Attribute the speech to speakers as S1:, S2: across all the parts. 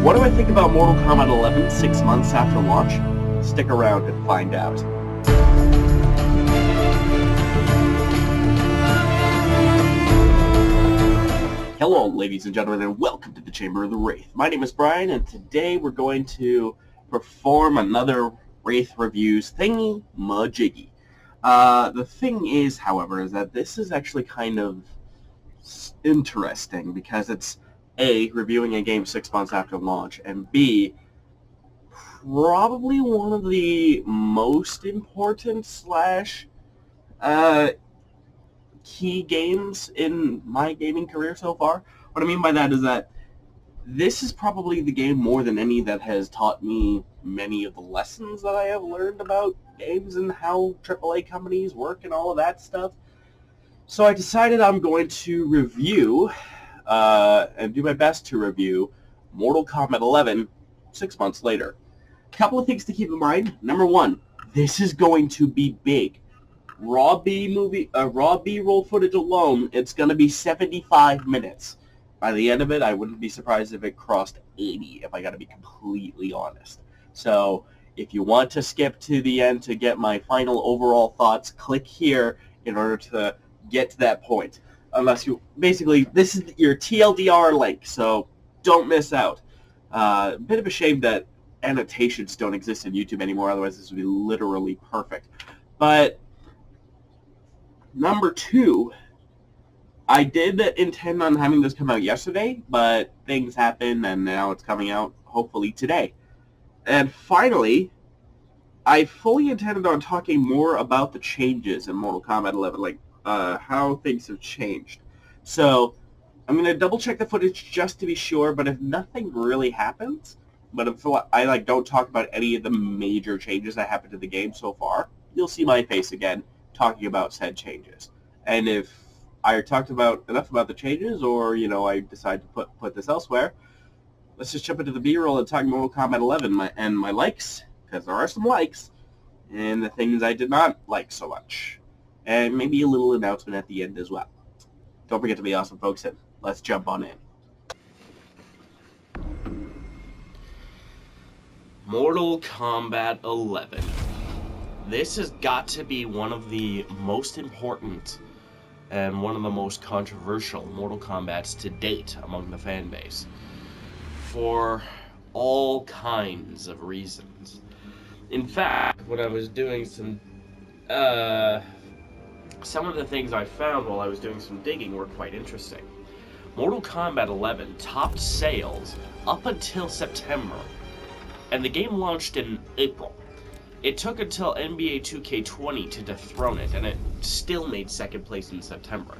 S1: What do I think about Mortal Kombat 11 6 months after launch? Stick around and find out. Hello, ladies and gentlemen, and welcome to the Chamber of the Wraith. My name is Brian, and today we're going to perform another Wraith Reviews thingy-majiggy. The thing is, however, is that this is actually kind of interesting because it's A, reviewing a game 6 months after launch, and B, probably one of the most important key games in my gaming career so far. What I mean by that is that this is probably the game more than any that has taught me many of the lessons that I have learned about games and how AAA companies work and all of that stuff. So I decided I'm going to review, and do my best to review, Mortal Kombat 11 6 months later. A couple of things to keep in mind. Number one, this is going to be big. Raw B-roll footage alone, it's going to be 75 minutes. By the end of it, I wouldn't be surprised if it crossed 80, if I got to be completely honest. So, if you want to skip to the end to get my final overall thoughts, click here in order to get to that point. Unless you, basically, this is your TLDR link, so don't miss out. A bit of a shame that annotations don't exist in YouTube anymore, otherwise this would be literally perfect. But number two, I did intend on having this come out yesterday, but things happened and now it's coming out hopefully today. And finally, I fully intended on talking more about the changes in Mortal Kombat 11, like how things have changed. So I'm going to double check the footage just to be sure, but if nothing really happens, but if I don't talk about any of the major changes that happened to the game so far, you'll see my face again talking about said changes. And if I talked about enough about the changes, or I decide to put this elsewhere, let's just jump into the B-roll and talk Mortal Kombat 11 my likes, because there are some likes, and the things I did not like so much, and maybe a little announcement at the end as well. Don't forget to be awesome, folks, and let's jump on in. Mortal Kombat 11. This has got to be one of the most important and one of the most controversial Mortal Kombats to date among the fan base, for all kinds of reasons. In fact, when I was doing some of the things I found while I was doing some digging were quite interesting. Mortal Kombat 11 topped sales up until September, and the game launched in April. It took until NBA 2K20 to dethrone it, and it still made second place in September.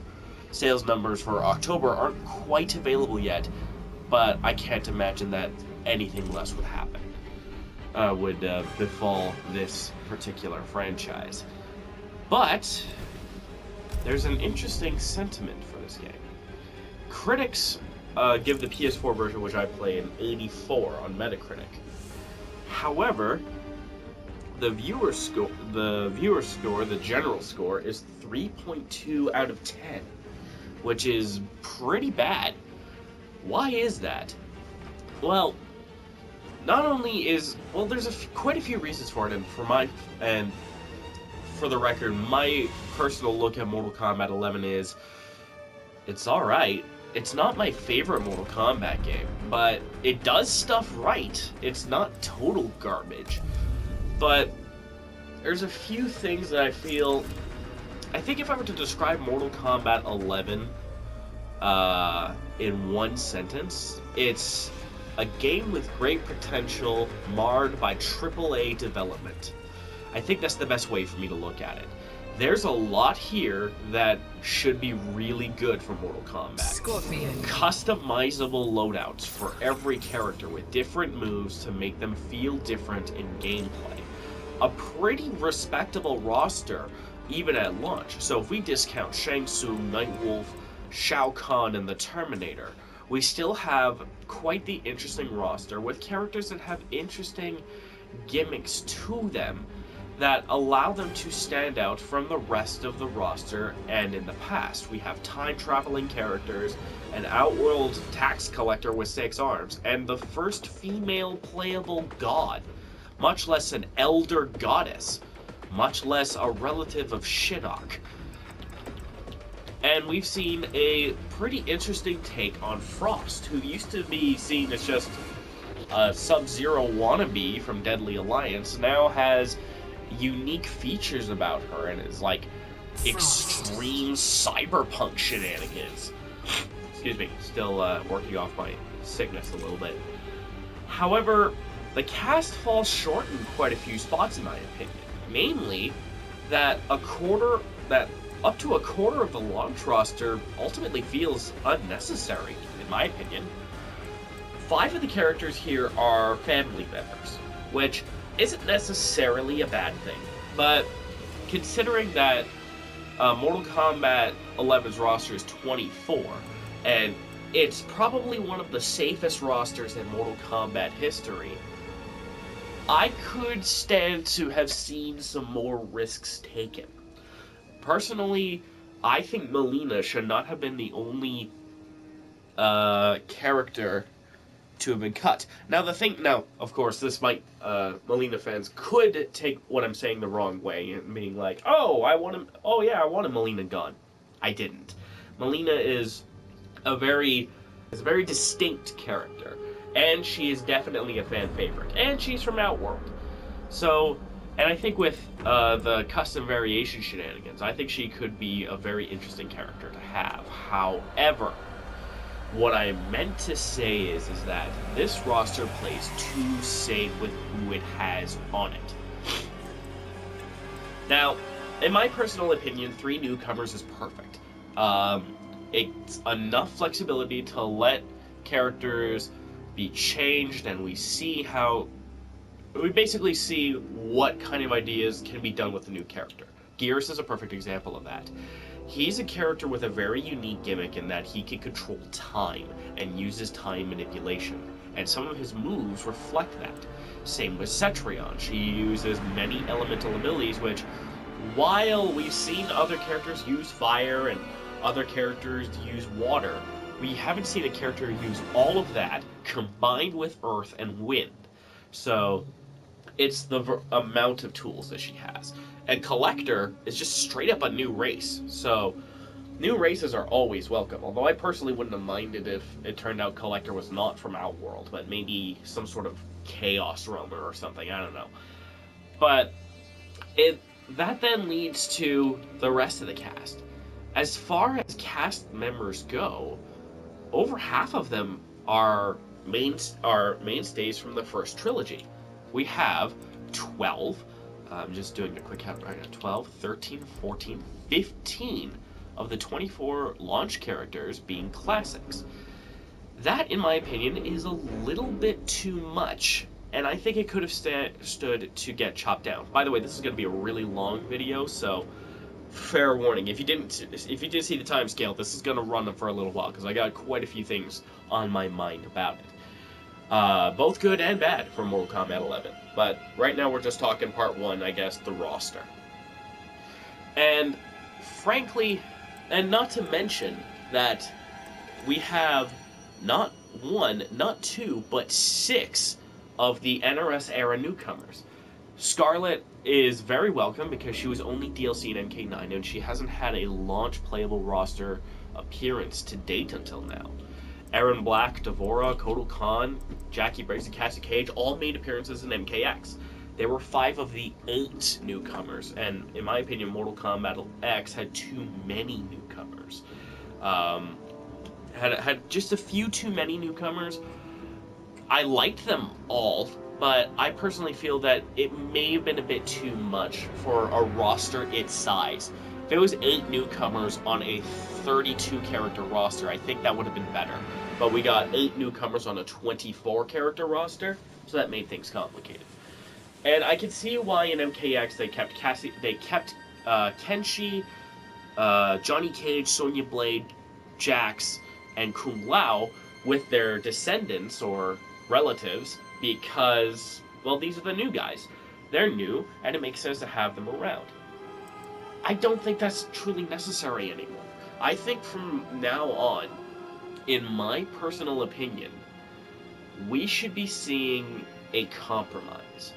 S1: Sales numbers for October aren't quite available yet, but I can't imagine that anything less would happen, would befall this particular franchise. But there's an interesting sentiment for this game. Critics give the PS4 version, which I play, an 84 on Metacritic. However, the viewer score, the general score, is 3.2 out of 10, which is pretty bad. Why is that? Well, not only is, there's quite a few reasons for it, and for the record, my personal look at Mortal Kombat 11 is, it's alright. It's not my favorite Mortal Kombat game, but it does stuff right. It's not total garbage. But there's a few things that I think if I were to describe Mortal Kombat 11 in one sentence, it's a game with great potential marred by AAA development. I think that's the best way for me to look at it. There's a lot here that should be really good for Mortal Kombat.
S2: Scorpion.
S1: Customizable loadouts for every character with different moves to make them feel different in gameplay. A pretty respectable roster, even at launch. So if we discount Shang Tsung, Nightwolf, Shao Kahn, and the Terminator, we still have quite the interesting roster with characters that have interesting gimmicks to them that allow them to stand out from the rest of the roster. And in the past, we have time-traveling characters, an outworld tax collector with 6 arms, and the first female playable god, much less an elder goddess, much less a relative of Shinnok. And we've seen a pretty interesting take on Frost, who used to be seen as just a Sub-Zero wannabe from Deadly Alliance, now has unique features about her and is like extreme cyberpunk shenanigans. Excuse me, still working off my sickness a little bit. However, the cast falls short in quite a few spots in my opinion. Mainly that up to a quarter of the launch roster ultimately feels unnecessary, in my opinion. 5 of the characters here are family members, which isn't necessarily a bad thing, but considering that Mortal Kombat 11's roster is 24, and it's probably one of the safest rosters in Mortal Kombat history, I could stand to have seen some more risks taken. Personally, I think Mileena should not have been the only character to have been cut. Now, of course, this might, Mileena fans could take what I'm saying the wrong way, and being like, oh, I want a Mileena gone. I didn't. Mileena is a very distinct character, and she is definitely a fan favorite, and she's from Outworld. So, and I think with the custom variation shenanigans, I think she could be a very interesting character to have. However, what I meant to say is that this roster plays too safe with who it has on it. Now, in my personal opinion, 3 newcomers is perfect. It's enough flexibility to let characters be changed, and we basically see what kind of ideas can be done with a new character. Gears is a perfect example of that. He's a character with a very unique gimmick in that he can control time and uses time manipulation, and some of his moves reflect that. Same with Cetrion. She uses many elemental abilities, which, while we've seen other characters use fire and other characters use water, we haven't seen a character use all of that combined with earth and wind. So it's the amount of tools that she has. And Collector is just straight up a new race. So new races are always welcome. Although I personally wouldn't have minded if it turned out Collector was not from Outworld, but maybe some sort of Chaos Roamer or something. I don't know. But that then leads to the rest of the cast. As far as cast members go, over half of them are mainstays from the first trilogy. We have 12, I'm just doing a quick count right now, 12, 13, 14, 15 of the 24 launch characters being classics. That, in my opinion, is a little bit too much, and I think it could have stood to get chopped down. By the way, this is going to be a really long video, so fair warning. If you didn't see the timescale, this is going to run for a little while, because I got quite a few things on my mind about it. Both good and bad for Mortal Kombat 11. But right now we're just talking part 1, I guess, the roster. And frankly, and not to mention that we have not 1, not 2, but 6 of the NRS-era newcomers. Scarlet is very welcome because she was only DLC in MK9, and she hasn't had a launch playable roster appearance to date until now. Aaron Black, Devora, Kotal Khan, Jackie Briggs, and Cassie Cage all made appearances in MKX. There were 5 of the 8 newcomers, and in my opinion, Mortal Kombat X had too many newcomers. Had just a few too many newcomers. I liked them all, but I personally feel that it may have been a bit too much for a roster its size. If it was 8 newcomers on a 32 character roster, I think that would have been better. But we got 8 newcomers on a 24 character roster, so that made things complicated. And I can see why in MKX they kept Kenshi, Johnny Cage, Sonya Blade, Jax, and Kung Lao with their descendants or relatives, because, well, these are the new guys. They're new, and it makes sense to have them around. I don't think that's truly necessary anymore. I think from now on, in my personal opinion, we should be seeing a compromise.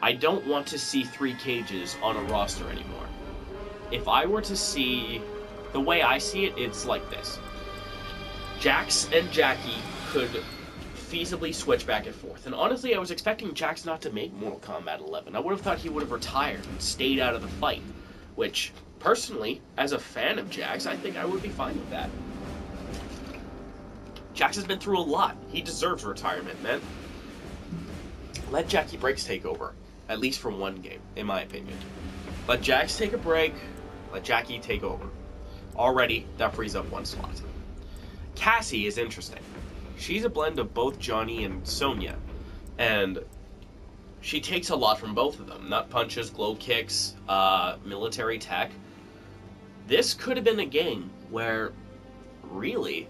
S1: I don't want to see 3 cages on a roster anymore. If I were to see, the way I see it, it's like this. Jax and Jackie could feasibly switch back and forth. And honestly, I was expecting Jax not to make Mortal Kombat 11. I would have thought he would have retired and stayed out of the fight. Which, personally, as a fan of Jax, I think I would be fine with that. Jax has been through a lot. He deserves retirement, man. Let Jackie Breaks take over. At least for one game, in my opinion. Let Jax take a break. Let Jackie take over. Already, that frees up 1 slot. Cassie is interesting. She's a blend of both Johnny and Sonya. And she takes a lot from both of them. Nut punches, glow kicks, military tech. This could have been a game where, really,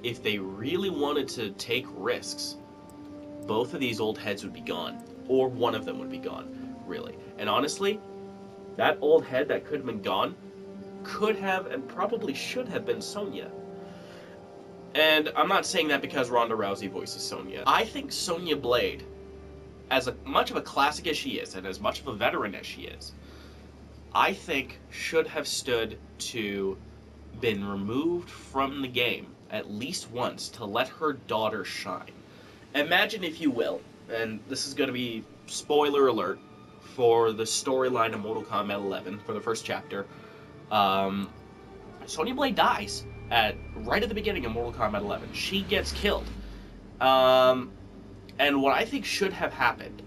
S1: if they really wanted to take risks, both of these old heads would be gone. Or one of them would be gone, really. And honestly, that old head that could have been gone could have and probably should have been Sonya. And I'm not saying that because Ronda Rousey voices Sonya. I think Sonya Blade, as much of a classic as she is, and as much of a veteran as she is, I think should have stood to been removed from the game at least once to let her daughter shine. Imagine, if you will, and this is going to be spoiler alert for the storyline of Mortal Kombat 11 for the first chapter. Sonya Blade dies right at the beginning of Mortal Kombat 11. She gets killed. And what I think should have happened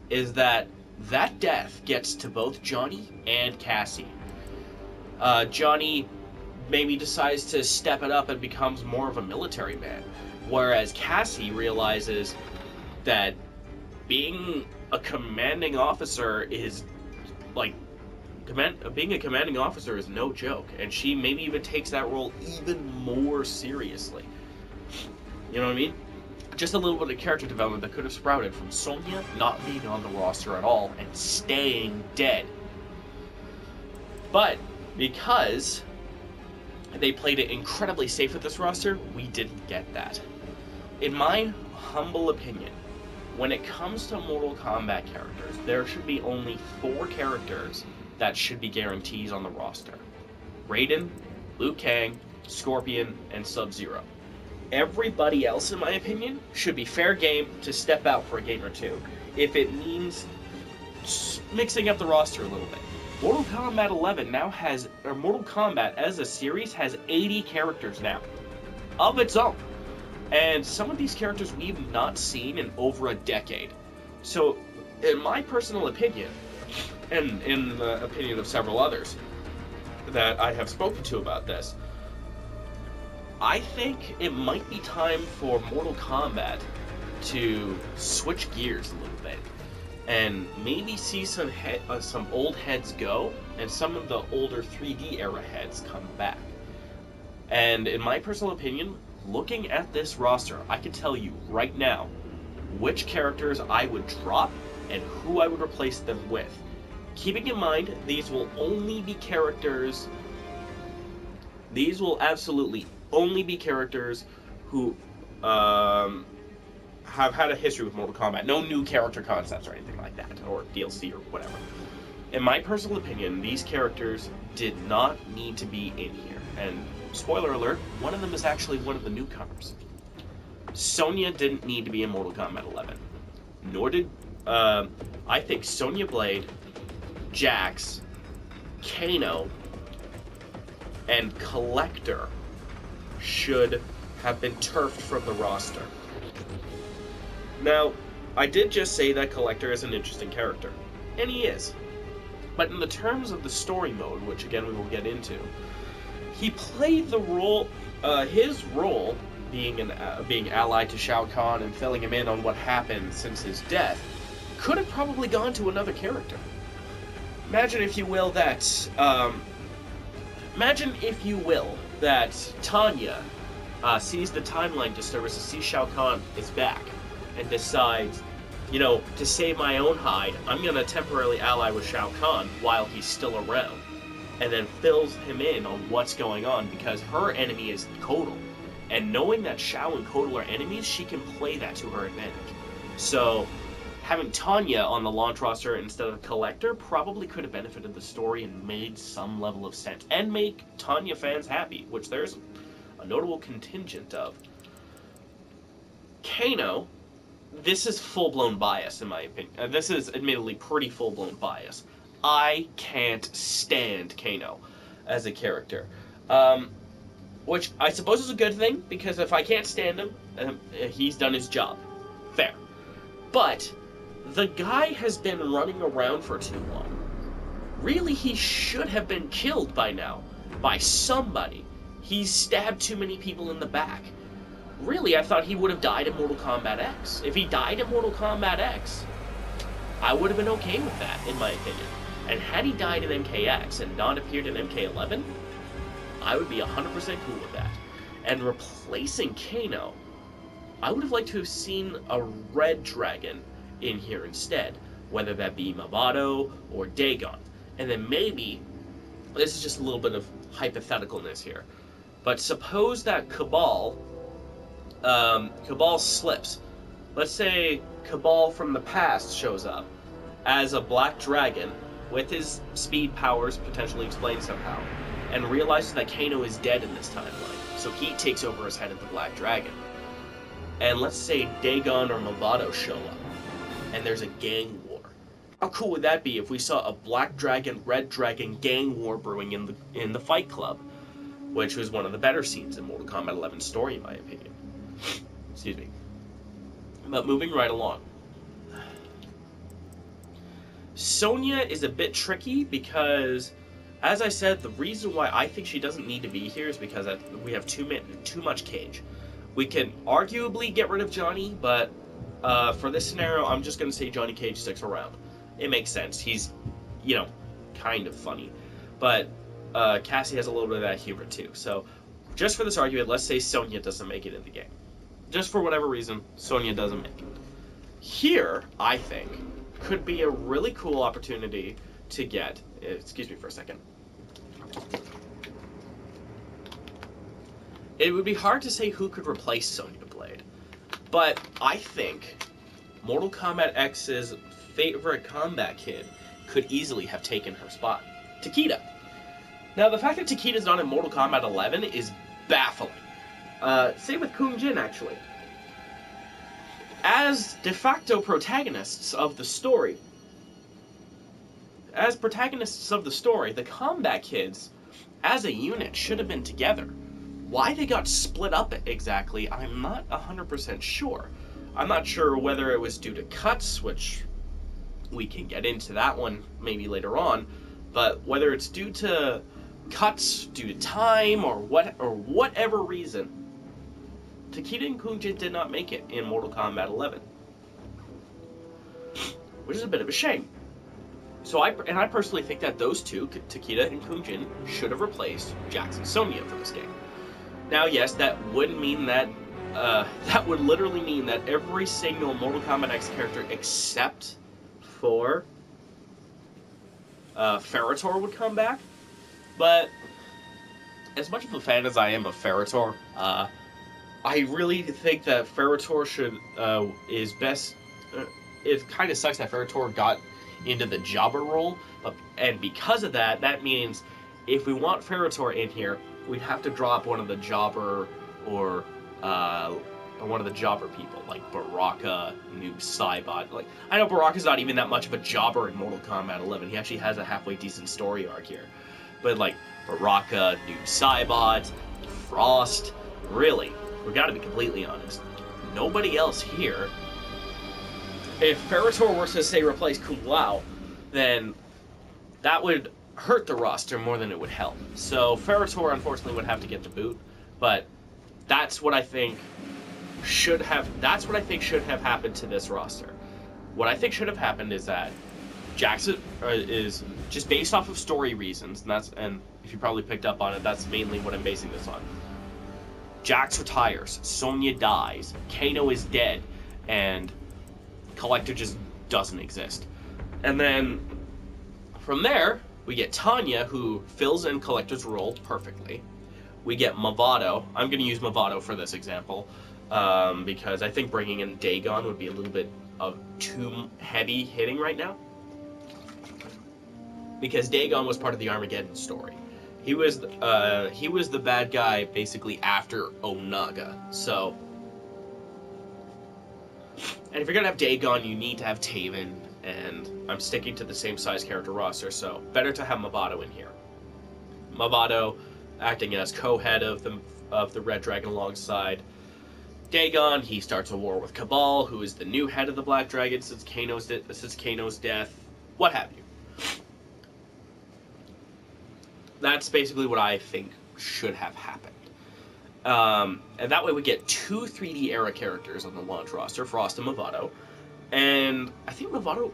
S1: is that death gets to both Johnny and Cassie. Johnny maybe decides to step it up and becomes more of a military man, whereas Cassie realizes that being a commanding officer is being a commanding officer is no joke, and she maybe even takes that role even more seriously. You know what I mean? Just a little bit of character development that could have sprouted from Sonya not being on the roster at all and staying dead. But because they played it incredibly safe with this roster, we didn't get that. In my humble opinion, when it comes to Mortal Kombat characters, there should be only 4 characters that should be guarantees on the roster. Raiden, Liu Kang, Scorpion, and Sub-Zero. Everybody else, in my opinion, should be fair game to step out for a game or two, if it means mixing up the roster a little bit. Mortal Kombat 11 now has, or Mortal Kombat as a series has 80 characters now, of its own. And some of these characters we've not seen in over a decade. So, in my personal opinion, and in the opinion of several others that I have spoken to about this, I think it might be time for Mortal Kombat to switch gears a little bit and maybe see some old heads go and some of the older 3D era heads come back. And in my personal opinion, looking at this roster, I can tell you right now which characters I would drop and who I would replace them with. Keeping in mind, these will only be characters. These will absolutely only be characters who have had a history with Mortal Kombat. No new character concepts or anything like that, or DLC or whatever. In my personal opinion, these characters did not need to be in here. And spoiler alert, one of them is actually one of the newcomers. Sonya didn't need to be in Mortal Kombat 11. Nor did, I think Sonya Blade, Jax, Kano, and Collector should have been turfed from the roster. Now, I did just say that Collector is an interesting character, and he is. But in the terms of the story mode, which again we will get into, he played the role, his role being allied to Shao Kahn and filling him in on what happened since his death, could have probably gone to another character. Imagine, if you will, that Tanya sees the timeline disturbance and sees Shao Kahn is back and decides, to save my own hide, I'm going to temporarily ally with Shao Kahn while he's still around. And then fills him in on what's going on, because her enemy is Kotal. And knowing that Shao and Kotal are enemies, she can play that to her advantage. So, having Tanya on the launch roster instead of Collector probably could have benefited the story and made some level of sense. And make Tanya fans happy, which there's a notable contingent of. Kano, this is full-blown bias in my opinion. This is admittedly pretty full-blown bias. I can't stand Kano as a character. Which I suppose is a good thing, because if I can't stand him, he's done his job. Fair. But the guy has been running around for too long. Really, he should have been killed by now. By somebody. He's stabbed too many people in the back. Really, I thought he would have died in Mortal Kombat X. If he died in Mortal Kombat X, I would have been okay with that, in my opinion. And had he died in MKX and not appeared in MK11, I would be 100% cool with that. And replacing Kano, I would have liked to have seen a red dragon in here instead, whether that be Mavado or Dagon. And then maybe, this is just a little bit of hypotheticalness here, but suppose that Cabal slips. Let's say Cabal from the past shows up as a black dragon with his speed powers potentially explained somehow, and realizes that Kano is dead in this timeline, so he takes over as head of the Black Dragon. And let's say Dagon or Mavado show up, and there's a gang war. How cool would that be if we saw a Black Dragon, Red Dragon gang war brewing in the Fight Club, which was one of the better scenes in Mortal Kombat 11's story, in my opinion. Excuse me. But moving right along. Sonya is a bit tricky because, as I said, the reason why I think she doesn't need to be here is because we have too much Cage. We can arguably get rid of Johnny, but for this scenario, I'm just going to say Johnny Cage sticks around. It makes sense. He's, kind of funny. But Cassie has a little bit of that humor too. So, just for this argument, let's say Sonya doesn't make it in the game. Just for whatever reason, Sonya doesn't make it. Here, I think, could be a really cool opportunity to get... Excuse me for a second. It would be hard to say who could replace Sonya Blade, but I think Mortal Kombat X's favorite combat kid could easily have taken her spot. Takeda. Now, the fact that Takeda's not in Mortal Kombat 11 is baffling. Same with Kung Jin, actually. As de facto protagonists of the story, the combat kids, as a unit, should have been together. Why they got split up exactly, I'm not 100% sure. I'm not sure whether it was due to cuts, which we can get into that one maybe later on, but whether it's due to cuts, due to time, or whatever reason, Takeda and Kung Jin did not make it in Mortal Kombat 11. Which is a bit of a shame. So I personally think that those two, Takeda and Kung Jin, should have replaced Jax and Sonya for this game. Now, yes, that would mean that that would literally mean that every single Mortal Kombat X character except for Ferritor would come back. But as much of a fan as I am of Ferritor, I really think that Ferritor is best. It kind of sucks that Ferritor got into the jobber role, and because of that, that means if we want Ferritor in here, we'd have to drop one of the jobber or one of the jobber people, like Baraka, Noob Saibot. Like, I know Baraka's not even that much of a jobber in Mortal Kombat 11. He actually has a halfway decent story arc here. But like Baraka, Noob Saibot, Frost, really, we gotta be completely honest. Nobody else here. If Ferritor were to say replace Kung Lao, then that would hurt the roster more than it would help. So Ferritor unfortunately would have to get the boot, but that's what I think should have happened to this roster. What I think should have happened is that Jax is just based off of story reasons, and if you probably picked up on it, that's mainly what I'm basing this on. Jax retires, Sonya dies, Kano is dead, and Collector just doesn't exist. And then from there, we get Tanya, who fills in Collector's role perfectly. We get Movado. I'm going to use Movado for this example, because I think bringing in Dagon would be a little bit of too heavy hitting right now. Because Dagon was part of the Armageddon story. He was the bad guy basically after Onaga. So, and if you're gonna have Dagon, you need to have Taven, and I'm sticking to the same size character roster, so better to have Movado in here. Movado acting as co-head of the Red Dragon alongside Dagon. He starts a war with Cabal, who is the new head of the Black Dragon since Kano's death. What have you. That's basically what I think should have happened. And that way we get 2 3D era characters on the launch roster, Frost and Movado. And I think Movado,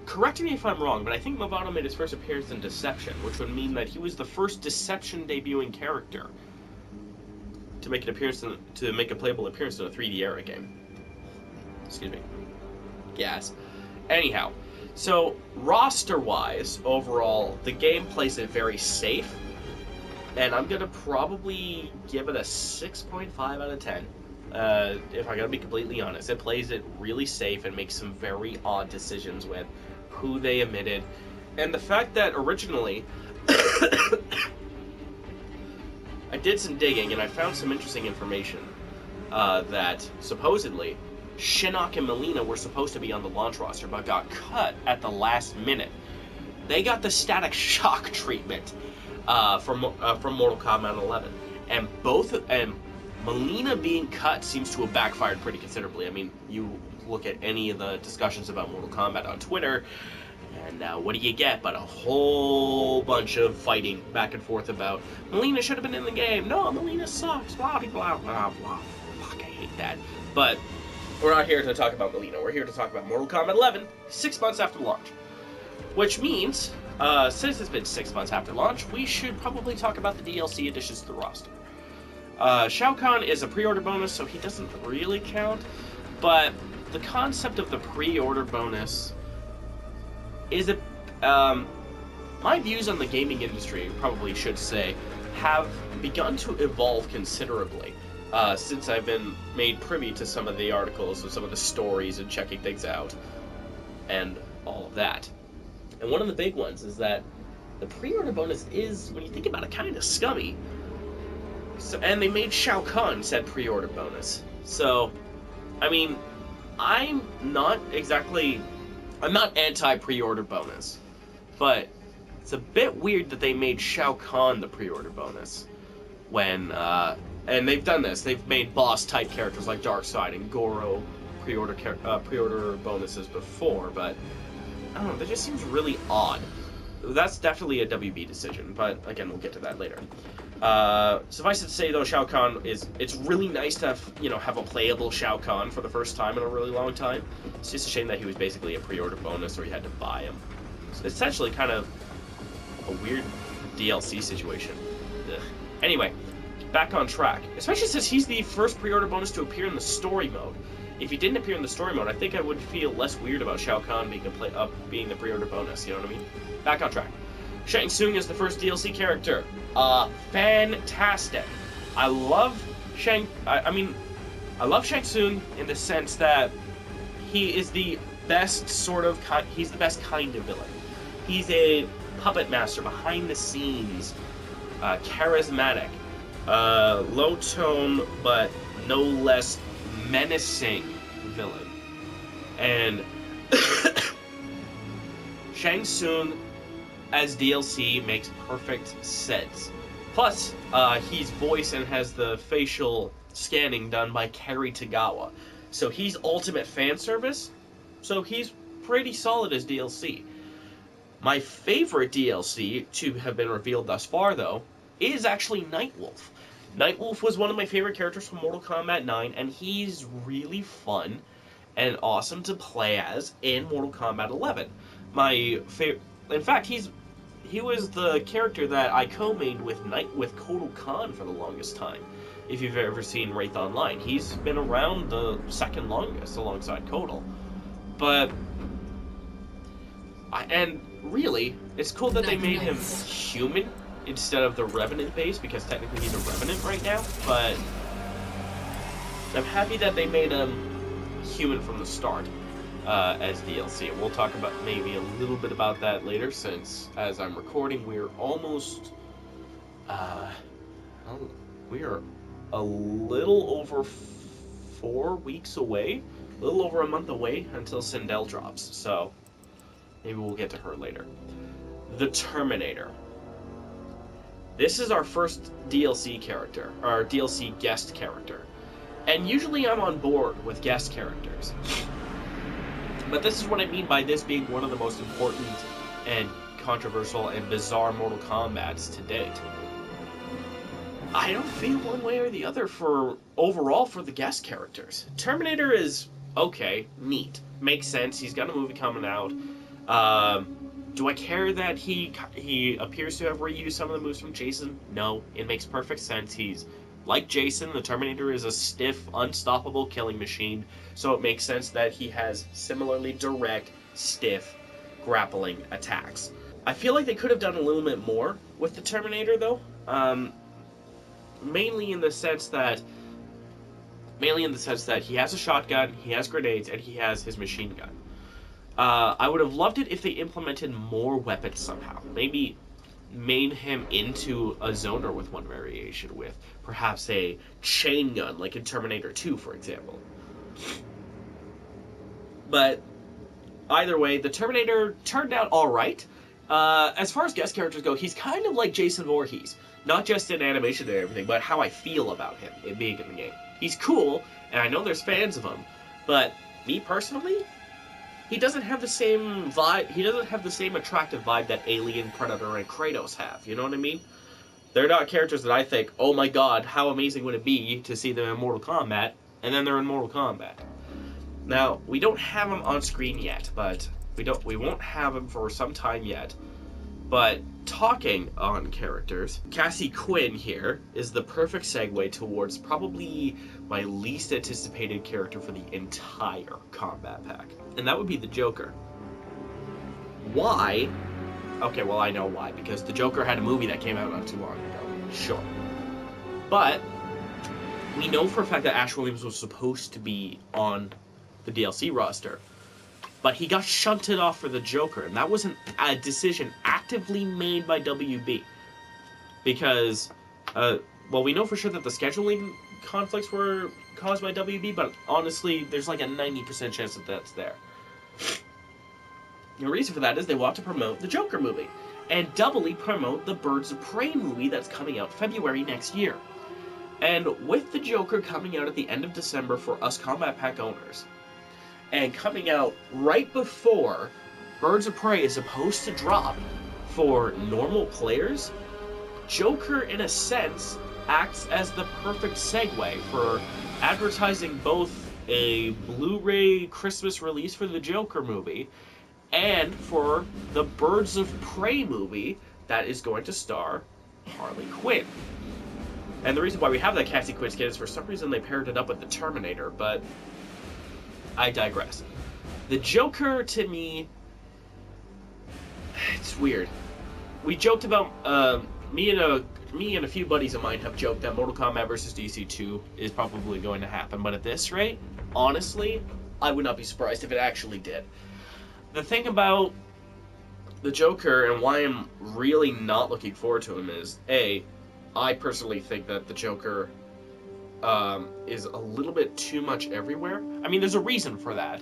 S1: correct me if I'm wrong, but I think Movado made his first appearance in Deception, which would mean that he was the first Deception debuting character to make a playable appearance in a 3D era game. Excuse me. Yes. Anyhow. So, roster-wise, overall, the game plays it very safe, and I'm going to probably give it a 6.5 out of 10, if I'm going to be completely honest. It plays it really safe and makes some very odd decisions with who they omitted, and the fact that originally, I did some digging, and I found some interesting information, that supposedly Shinnok and Mileena were supposed to be on the launch roster, but got cut at the last minute. They got the Static Shock treatment from Mortal Kombat 11, and Mileena being cut seems to have backfired pretty considerably. I mean, you look at any of the discussions about Mortal Kombat on Twitter, and what do you get but a whole bunch of fighting back and forth about Mileena should have been in the game. No, Mileena sucks. Blah blah blah blah. Fuck, I hate that. But we're not here to talk about Mileena. We're here to talk about Mortal Kombat 11, 6 months after launch. Which means, since it's been 6 months after launch, we should probably talk about the DLC additions to the roster. Shao Kahn is a pre-order bonus, so he doesn't really count, but the concept of the pre-order bonus is my views on the gaming industry, probably should say, have begun to evolve considerably. Since I've been made privy to some of the articles and some of the stories and checking things out and all of that. And one of the big ones is that the pre-order bonus is, when you think about it, kind of scummy. So, and they made Shao Kahn said pre-order bonus. So, I mean, I'm not anti-pre-order bonus, but it's a bit weird that they made Shao Kahn the pre-order bonus when, and they've done this. They've made boss-type characters like Darkseid and Goro pre-order bonuses before, but I don't know. That just seems really odd. That's definitely a WB decision, but again, we'll get to that later. Suffice it to say, though, Shao Kahn it's really nice to have a playable Shao Kahn for the first time in a really long time. It's just a shame that he was basically a pre-order bonus, or you had to buy him. So it's essentially kind of a weird DLC situation. Ugh. Anyway. Back on track, especially since he's the first pre-order bonus to appear in the story mode. If he didn't appear in the story mode, I think I would feel less weird about Shao Kahn being the pre-order bonus, you know what I mean? Back on track. Shang Tsung is the first DLC character. Fantastic. I love Shang Tsung in the sense that he is the best he's the best kind of villain. He's a puppet master, behind the scenes, charismatic, low tone, but no less menacing villain. And Shang Tsung as DLC makes perfect sense. Plus, he's voiced and has the facial scanning done by Kerry Tagawa. So he's ultimate fan service. So he's pretty solid as DLC. My favorite DLC to have been revealed thus far, though, is actually Nightwolf. Nightwolf was one of my favorite characters from Mortal Kombat 9, and he's really fun and awesome to play as in Mortal Kombat 11. In fact, he was the character that I co-mained with Kotal Khan for the longest time. If you've ever seen Wraith Online, he's been around the second longest alongside Kotal. But and really, it's cool that they made him human instead of the Revenant base, because technically he's a Revenant right now. But I'm happy that they made him human from the start as DLC. And we'll talk about maybe a little bit about that later, since as I'm recording, we're almost we are a little over 4 weeks away, a little over a month away until Sindel drops. So maybe we'll get to her later. The Terminator. This is our first DLC character, our DLC guest character. And usually I'm on board with guest characters. But this is what I mean by this being one of the most important and controversial and bizarre Mortal Kombats to date. I don't feel one way or the other overall for the guest characters. Terminator is okay, neat, makes sense. He's got a movie coming out. Do I care that he appears to have reused some of the moves from Jason? No, it makes perfect sense. He's like Jason. The Terminator is a stiff, unstoppable killing machine, so it makes sense that he has similarly direct, stiff, grappling attacks. I feel like they could have done a little bit more with the Terminator, though. Mainly in the sense that he has a shotgun, he has grenades, and he has his machine gun. I would have loved it if they implemented more weapons somehow. Maybe made him into a zoner with one variation, with perhaps a chain gun, like in Terminator 2, for example. But either way, the Terminator turned out alright. As far as guest characters go, he's kind of like Jason Voorhees. Not just in animation and everything, but how I feel about him in being in the game. He's cool, and I know there's fans of him, but me personally, he doesn't have the same vibe. He doesn't have the same attractive vibe that Alien, Predator, and Kratos have. You know what I mean? They're not characters that I think, oh my god, how amazing would it be to see them in Mortal Kombat, and then they're in Mortal Kombat. Now, we don't have them on screen yet, but we won't have them for some time yet. But talking on characters, Cassie Quinn here is the perfect segue towards probably my least anticipated character for the entire Kombat pack. And that would be the Joker. Why? Okay, well, I know why. Because the Joker had a movie that came out not too long ago. Sure. But we know for a fact that Ash Williams was supposed to be on the DLC roster. But he got shunted off for the Joker, and that wasn't a decision actively made by WB. Because, well, we know for sure that the scheduling conflicts were caused by WB, but honestly, there's like a 90% chance that that's there. The reason for that is they want to promote the Joker movie, and doubly promote the Birds of Prey movie that's coming out February next year. And with the Joker coming out at the end of December for us Kombat Pack owners, and coming out right before Birds of Prey is supposed to drop for normal players, Joker, in a sense, acts as the perfect segue for advertising both a Blu-ray Christmas release for the Joker movie and for the Birds of Prey movie that is going to star Harley Quinn. And the reason why we have that Cassie Quinn skin is for some reason they paired it up with the Terminator, but I digress. The Joker, to me, it's weird. We joked about, me and a few buddies of mine have joked that Mortal Kombat vs. DC 2 is probably going to happen, but at this rate, honestly, I would not be surprised if it actually did. The thing about the Joker and why I'm really not looking forward to him is, A, I personally think that the Joker is a little bit too much everywhere. I mean, there's a reason for that.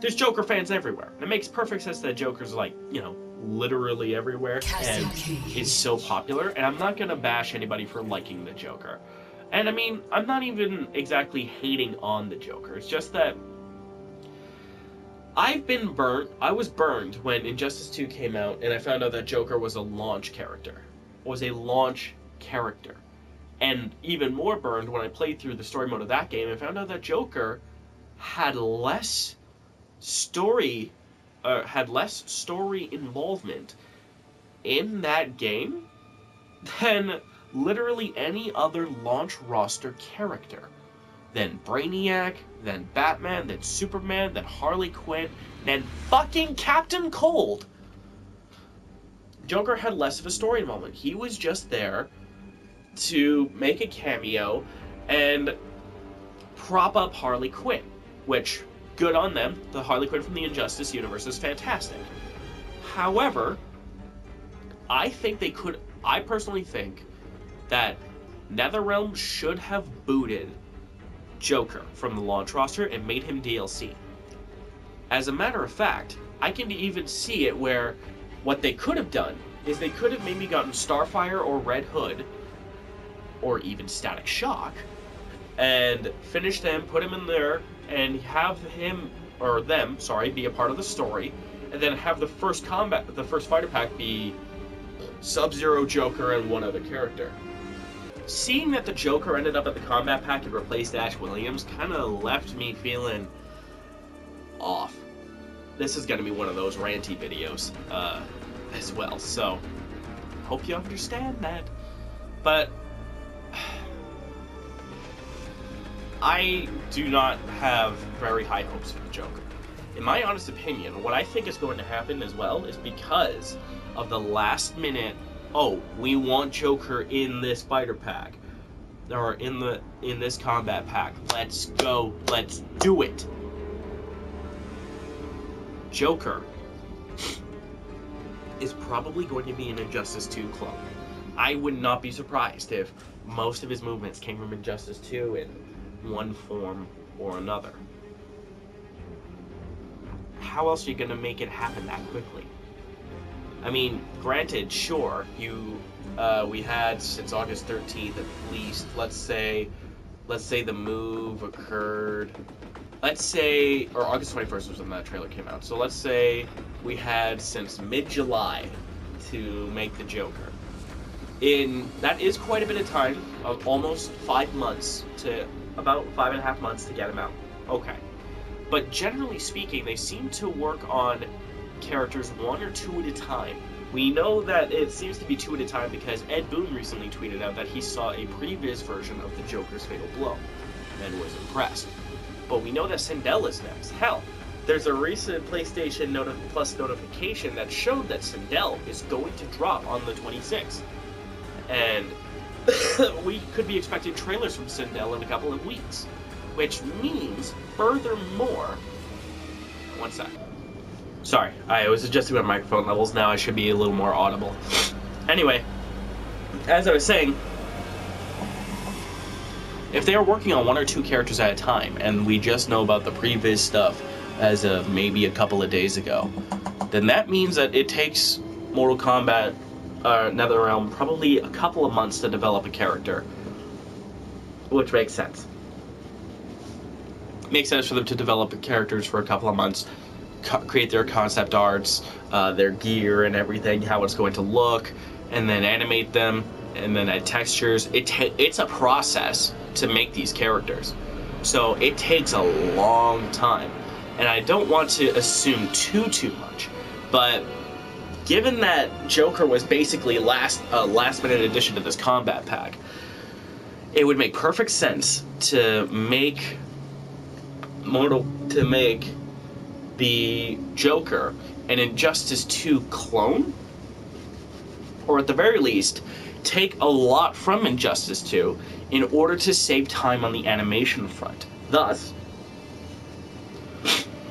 S1: There's Joker fans everywhere. It makes perfect sense that Joker's like, you know, literally everywhere and is so popular. And I'm not gonna bash anybody for liking the Joker. And I mean, I'm not even exactly hating on the Joker. It's just that I was burned when Injustice 2 came out and I found out that Joker was a launch character. And even more burned when I played through the story mode of that game and found out that Joker had less story involvement in that game than literally any other launch roster character. then Brainiac, then Batman, then Superman, then Harley Quinn, then fucking Captain Cold. Joker had less of a story involvement. He was just there to make a cameo and prop up Harley Quinn, which, good on them. The Harley Quinn from the Injustice universe is fantastic. However, I personally think that NetherRealm should have booted Joker from the launch roster and made him DLC. As a matter of fact, I can even see it where what they could have done is they could have maybe gotten Starfire or Red Hood, or even Static Shock, and finish them, put him in there, and have him, or them, sorry, be a part of the story, and then have the first fighter pack be Sub-Zero, Joker, and one other character. Seeing that the Joker ended up at the combat pack and replaced Ash Williams kind of left me feeling off. This is going to be one of those ranty videos as well, so hope you understand that. But I do not have very high hopes for the Joker. In my honest opinion, what I think is going to happen as well is because of the last minute, oh, we want Joker in this fighter pack, or in this combat pack. Let's go. Let's do it. Joker is probably going to be an Injustice 2 clone. I would not be surprised if most of his movements came from Injustice 2 in one form or another. How else are you going to make it happen that quickly? I mean, granted, sure, we had since August 13th at least, let's say the move occurred, or August 21st was when that trailer came out, so let's say we had since mid-July to make the Joker. That is quite a bit of time, of almost 5 months to about 5.5 months to get him out. Okay. But generally speaking, they seem to work on characters 1 or 2 at a time. We know that it seems to be 2 at a time because Ed Boon recently tweeted out that he saw a previous version of the Joker's Fatal Blow and was impressed. But we know that Sindel is next. Hell, there's a recent PlayStation Plus notification that showed that Sindel is going to drop on the 26th. And we could be expecting trailers from Sindel in a couple of weeks. Which means, furthermore... One sec. Sorry, I was adjusting my microphone levels. Now I should be a little more audible. Anyway, as I was saying, if they are working on 1 or 2 characters at a time, and we just know about the previous stuff as of maybe a couple of days ago, then that means that it takes Mortal Kombat NetherRealm probably a couple of months to develop a character, which makes sense. Makes sense for them to develop characters for a couple of months, create their concept arts, their gear and everything, how it's going to look, and then animate them, and then add textures. It's a process to make these characters, so it takes a long time. And I don't want to assume too much, but given that Joker was basically last minute addition to this combat pack, it would make perfect sense to make the Joker an Injustice 2 clone, or at the very least take a lot from Injustice 2 in order to save time on the animation front, thus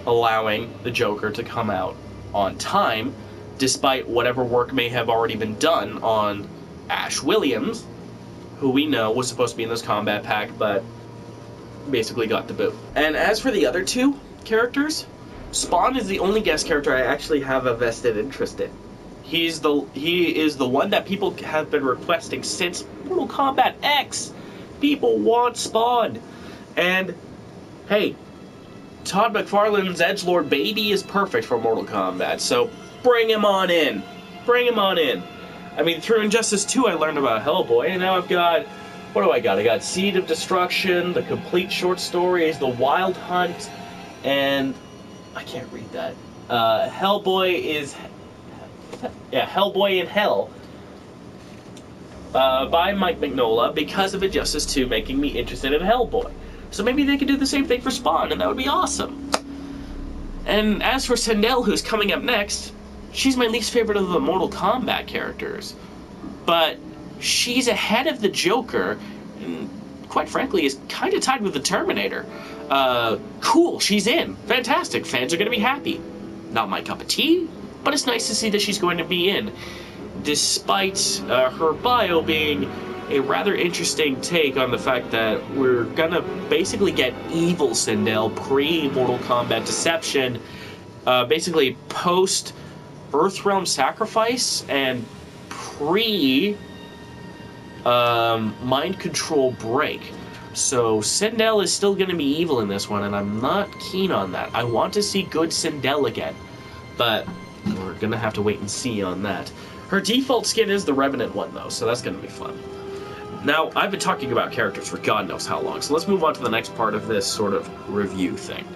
S1: allowing the Joker to come out on time despite whatever work may have already been done on Ash Williams, who we know was supposed to be in this combat pack but basically got the boot. And as for the other 2 characters, Spawn is the only guest character I actually have a vested interest in. He is the one that people have been requesting since Mortal Kombat X. People want Spawn. And hey, Todd McFarlane's edgelord baby is perfect for Mortal Kombat, so bring him on in. Bring him on in. I mean, through Injustice 2 I learned about Hellboy, and now I've got... What do I got? I got Seed of Destruction, the complete short stories, The Wild Hunt, and... I can't read that. Hellboy in Hell. By Mike Mignola, because of Injustice 2 making me interested in Hellboy. So maybe they could do the same thing for Spawn, and that would be awesome. And as for Sindel, who's coming up next, she's my least favorite of the Mortal Kombat characters. But she's ahead of the Joker, and quite frankly is kind of tied with the Terminator. Cool, she's in. Fantastic, fans are going to be happy. Not my cup of tea, but it's nice to see that she's going to be in. Despite her bio being a rather interesting take on the fact that we're gonna basically get evil Sindel pre-Mortal Kombat Deception, basically post Earthrealm Sacrifice and pre Mind Control Break. So Sindel is still gonna be evil in this one, and I'm not keen on that. I want to see good Sindel again, but we're gonna have to wait and see on that. Her default skin is the Revenant one, though, so that's gonna be fun. Now, I've been talking about characters for God knows how long, so let's move on to the next part of this sort of review thing.